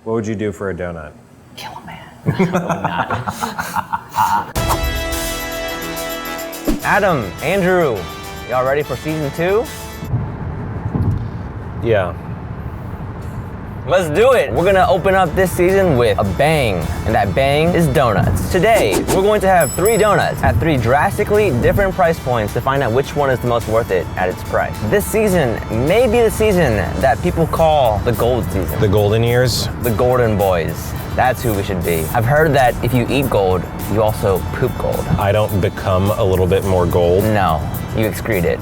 What would you do for a donut? Kill a man. I would not. Adam, Andrew, y'all ready for season 2? Yeah. Let's do it. We're gonna open up this season with a bang, and that bang is donuts. Today, we're going to have 3 donuts at 3 drastically different price points to find out which one is the most worth it at its price. This season may be the season that people call the gold season. The golden years? The golden boys. That's who we should be. I've heard that if you eat gold, you also poop gold. I don't become a little bit more gold? No, you excrete it.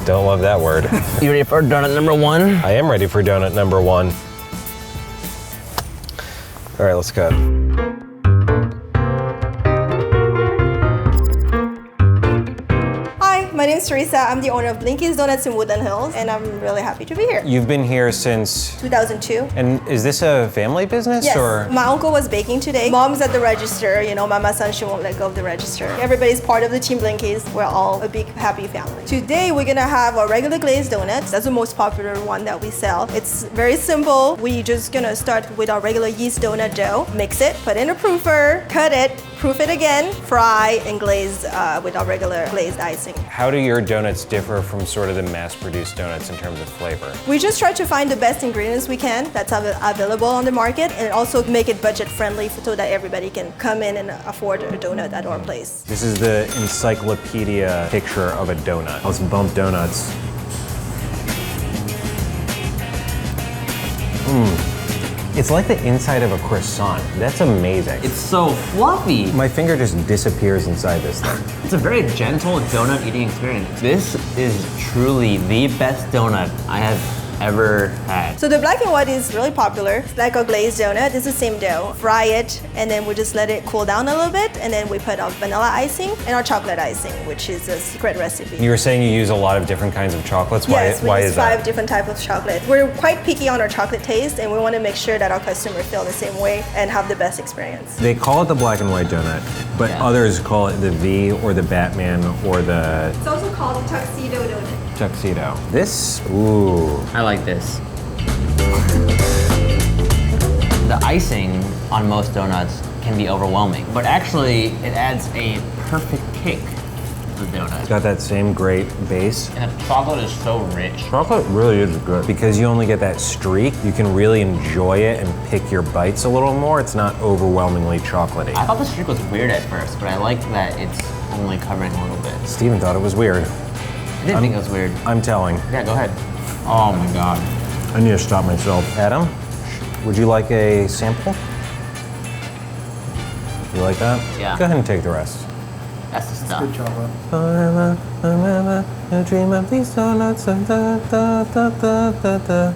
Don't love that word. You ready for donut number 1? I am ready for donut number 1. All right, let's go. My name is Teresa. I'm the owner of Blinkie's Donuts in Woodland Hills, and I'm really happy to be here. You've been here since 2002. And is this a family business? Yes. Or? My uncle was baking today. Mom's at the register. You know, Mama-san, she won't let go of the register. Everybody's part of the team Blinkies. We're all a big, happy family. Today, we're gonna have a regular glazed donut. That's the most popular one that we sell. It's very simple. We're just gonna start with our regular yeast donut dough, mix it, put in a proofer, cut it, proof it again, fry, and glaze with our regular glazed icing. How do your donuts differ from sort of the mass-produced donuts in terms of flavor? We just try to find the best ingredients we can that's available on the market, and also make it budget friendly so that everybody can come in and afford a donut at our place. This is the encyclopedia picture of a donut. Let's bump donuts. It's like the inside of a croissant. That's amazing. It's so fluffy. My finger just disappears inside this thing. It's a very gentle donut eating experience. This is truly the best donut I have ever had. So the black and white is really popular. It's like a glazed donut. It's the same dough. Fry it, and then we just let it cool down a little bit, and then we put our vanilla icing and our chocolate icing, which is a secret recipe. You were saying you use a lot of different kinds of chocolates. Yes, Why we is use that? 5 different types of chocolate. We're quite picky on our chocolate taste, and we want to make sure that our customers feel the same way and have the best experience. They call it the black and white donut, but others call it the V or the Batman or the It's also called the tuxedo donut. tuxedo. This, ooh. I like this. The icing on most donuts can be overwhelming, but actually it adds a perfect kick to the donut. It's got that same great base. And the chocolate is so rich. Chocolate really is good. Because you only get that streak, you can really enjoy it and pick your bites a little more. It's not overwhelmingly chocolatey. I thought the streak was weird at first, but I like that it's only covering a little bit. Steven thought it was weird. I didn't think it was weird. I'm telling. Yeah, go ahead. Oh my God. I need to stop myself. Adam, would you like a sample? You like that? Yeah. Go ahead and take the rest. That's the stuff. Good chocolate. I dream of these donuts.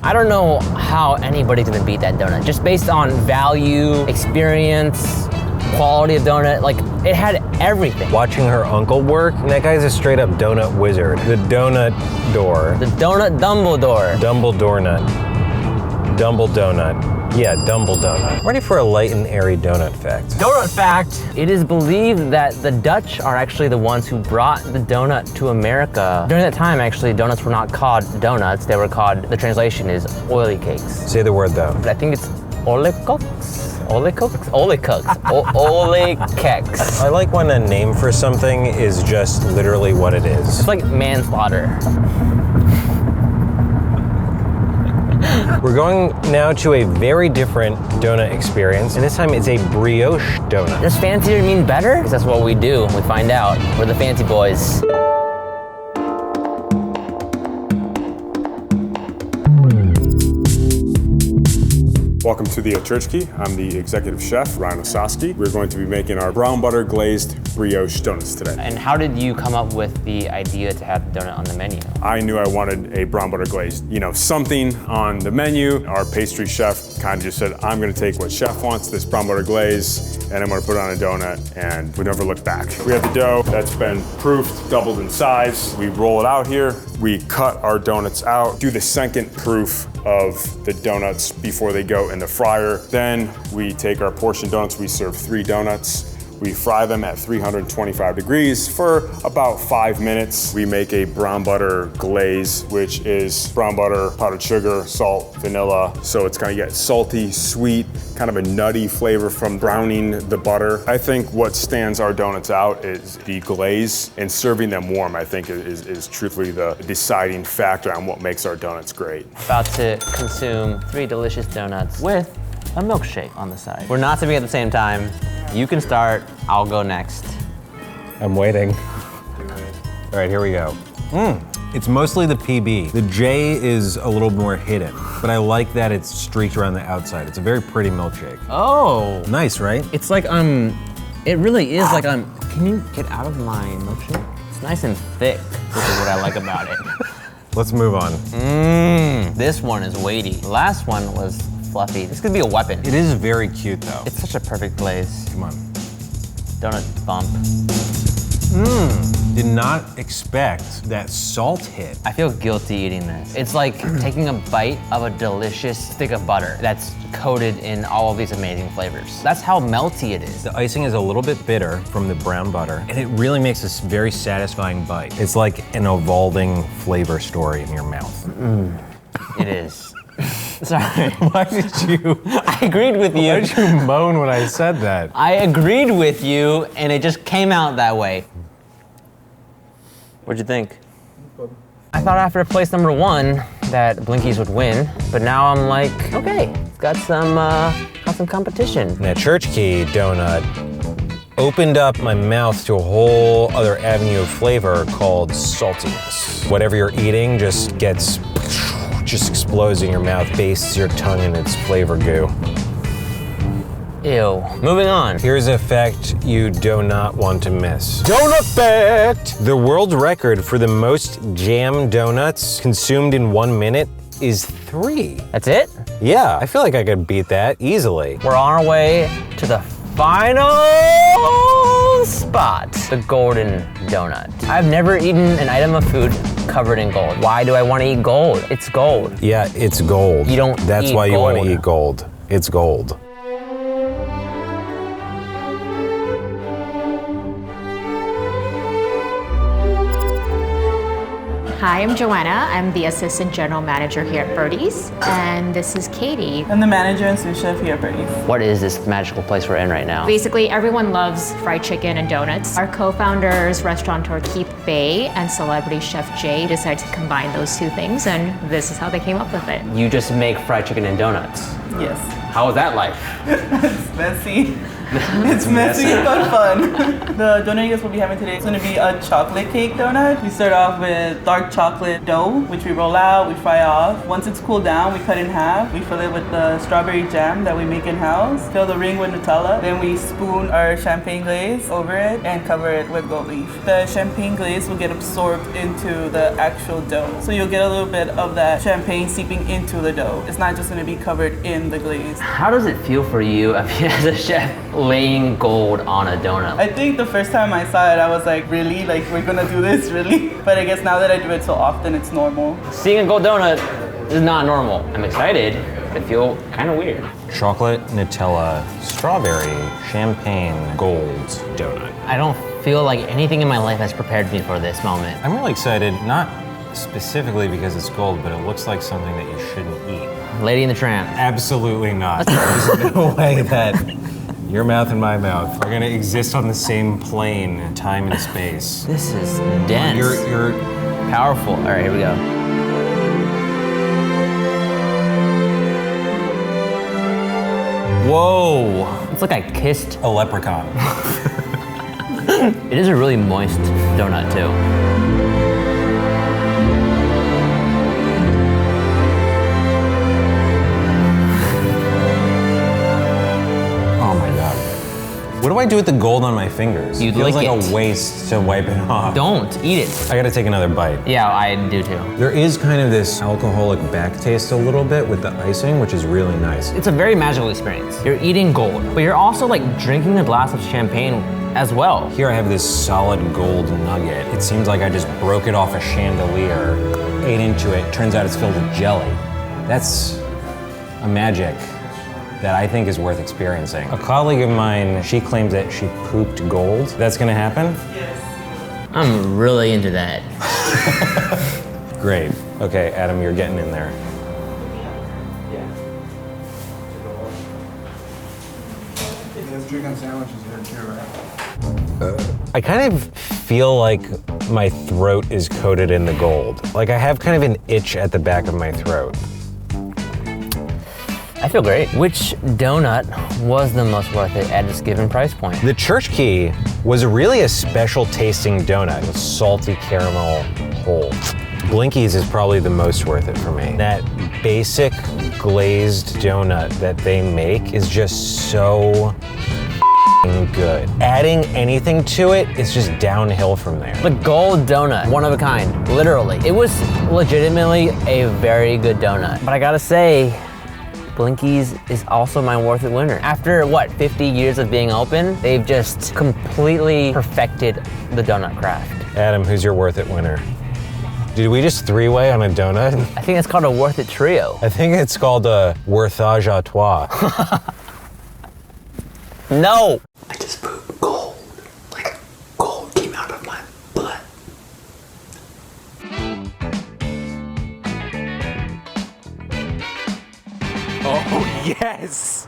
I don't know how anybody's gonna beat that donut. Just based on value, experience, quality of donut, like it had everything. Watching her uncle work, and that guy's a straight up donut wizard. The donut door. The donut Dumbledore. Dumbledore nut. Dumble donut. Yeah, Dumble donut. Ready for a light and airy donut fact. Donut fact. It is believed that the Dutch are actually the ones who brought the donut to America. During that time, actually, donuts were not called donuts. They were called, the translation is oily cakes. Say the word though. But I think it's olikokes. Olikokes? Olikokes. Ole keks. I like when a name for something is just literally what it is. It's like manslaughter. We're going now to a very different donut experience, and this time it's a brioche donut. Does fancier mean better? Because that's what we do. We find out. We're the fancy boys. Welcome to the Churchkey. I'm the executive chef, Ryan Ososky. We're going to be making our brown butter glazed brioche donuts today. And how did you come up with the idea to have the donut on the menu? I knew I wanted a brown butter glazed, something on the menu. Our pastry chef kind of just said, I'm gonna take what chef wants, this brown butter glaze, and I'm gonna put it on a donut, and we never looked back. We have the dough that's been proofed, doubled in size. We roll it out here. We cut our donuts out, do the second proof of the donuts before they go in the fryer. Then we take our portion donuts. We serve 3 donuts. We fry them at 325 degrees for about 5 minutes. We make a brown butter glaze, which is brown butter, powdered sugar, salt, vanilla. So it's gonna get salty, sweet, kind of a nutty flavor from browning the butter. I think what stands our donuts out is the glaze, and serving them warm, I think is truthfully the deciding factor on what makes our donuts great. About to consume 3 delicious donuts with a milkshake on the side. We're not sipping at the same time. You can start, I'll go next. I'm waiting. All right, here we go. It's mostly the PB. The J is a little more hidden, but I like that it's streaked around the outside. It's a very pretty milkshake. Oh. Nice, right? It's like it really is like can you get out of my milkshake? It's nice and thick, which is what I like about it. Let's move on. This one is weighty. The last one was fluffy. This could be a weapon. It is very cute though. It's such a perfect glaze. Come on. Donut bump. Did not expect that salt hit. I feel guilty eating this. It's like taking a bite of a delicious stick of butter that's coated in all of these amazing flavors. That's how melty it is. The icing is a little bit bitter from the brown butter, and it really makes this very satisfying bite. It's like an evolving flavor story in your mouth. It is. Sorry. Why did you? I agreed with you. Why did you moan when I said that? I agreed with you, and it just came out that way. What'd you think? I thought after place number 1 that Blinkies would win, but now I'm like, okay, it's got some competition. That church key donut opened up my mouth to a whole other avenue of flavor called saltiness. Whatever you're eating just explodes in your mouth, bastes your tongue in its flavor goo. Ew. Moving on. Here's a fact you do not want to miss. Donut fact! The world record for the most jam donuts consumed in 1 minute is 3. That's it? Yeah, I feel like I could beat that easily. We're on our way to the final spot, the golden donut. I've never eaten an item of food covered in gold. Why do I want to eat gold? It's gold. Yeah, it's gold. You don't That's eat why you gold. want to eat gold. It's gold. Hi, I'm Joanna. I'm the Assistant General Manager here at Birdies, and this is Katie. I'm the manager and sous chef here at Birdies. What is this magical place we're in right now? Basically, everyone loves fried chicken and donuts. Our co-founders, restaurateur Keith Bay and celebrity chef Jay, decided to combine those 2 things, and this is how they came up with it. You just make fried chicken and donuts. Yes. How was that life? It's messy. It's messy but fun. The donut you guys will be having today is going to be a chocolate cake donut. We start off with dark chocolate dough, which we roll out, we fry off. Once it's cooled down, we cut in half. We fill it with the strawberry jam that we make in-house. Fill the ring with Nutella. Then we spoon our champagne glaze over it and cover it with gold leaf. The champagne glaze will get absorbed into the actual dough. So you'll get a little bit of that champagne seeping into the dough. It's not just going to be covered in the glaze. How does it feel for you as a chef laying gold on a donut? I think the first time I saw it, I was like, really? Like, we're gonna do this, really? But I guess now that I do it so often, it's normal. Seeing a gold donut is not normal. I'm excited, but I feel kind of weird. Chocolate, Nutella, strawberry, champagne, gold donut. I don't feel like anything in my life has prepared me for this moment. I'm really excited, not specifically because it's gold, but it looks like something that you shouldn't eat. Lady in the Tramp. Absolutely not. There's no way that your mouth and my mouth are gonna exist on the same plane, time and space. This is dense. You're powerful. All right, here we go. Whoa. It's like I kissed. a leprechaun. It is a really moist donut too. What do I do with the gold on my fingers? You'd Feels lick like it. a waste to wipe it off. Don't eat it. I gotta take another bite. Yeah, I do too. There is kind of this alcoholic back taste a little bit with the icing, which is really nice. It's a very magical experience. You're eating gold, but you're also like drinking a glass of champagne as well. Here I have this solid gold nugget. It seems like I just broke it off a chandelier, ate into it. Turns out it's filled with jelly. That's a magic that I think is worth experiencing. A colleague of mine, she claims that she pooped gold. That's gonna happen? Yes. I'm really into that. Great. Okay, Adam, you're getting in there. There's chicken sandwiches here too, right? I kind of feel like my throat is coated in the gold. Like I have kind of an itch at the back of my throat. I feel great. Which donut was the most worth it at this given price point? The Church Key was really a special tasting donut with salty caramel hole. Blinkie's is probably the most worth it for me. That basic glazed donut that they make is just so good. Adding anything to it is just downhill from there. The gold donut, one of a kind, literally. It was legitimately a very good donut. But I gotta say, Blinkie's is also my worth it winner. After what, 50 years of being open, they've just completely perfected the donut craft. Adam, who's your worth it winner? Did we just three-way on a donut? I think it's called a worth it trio. I think it's called a worthage à trois. No! I just pooped gold. Like gold came out of my butt. Oh, yes!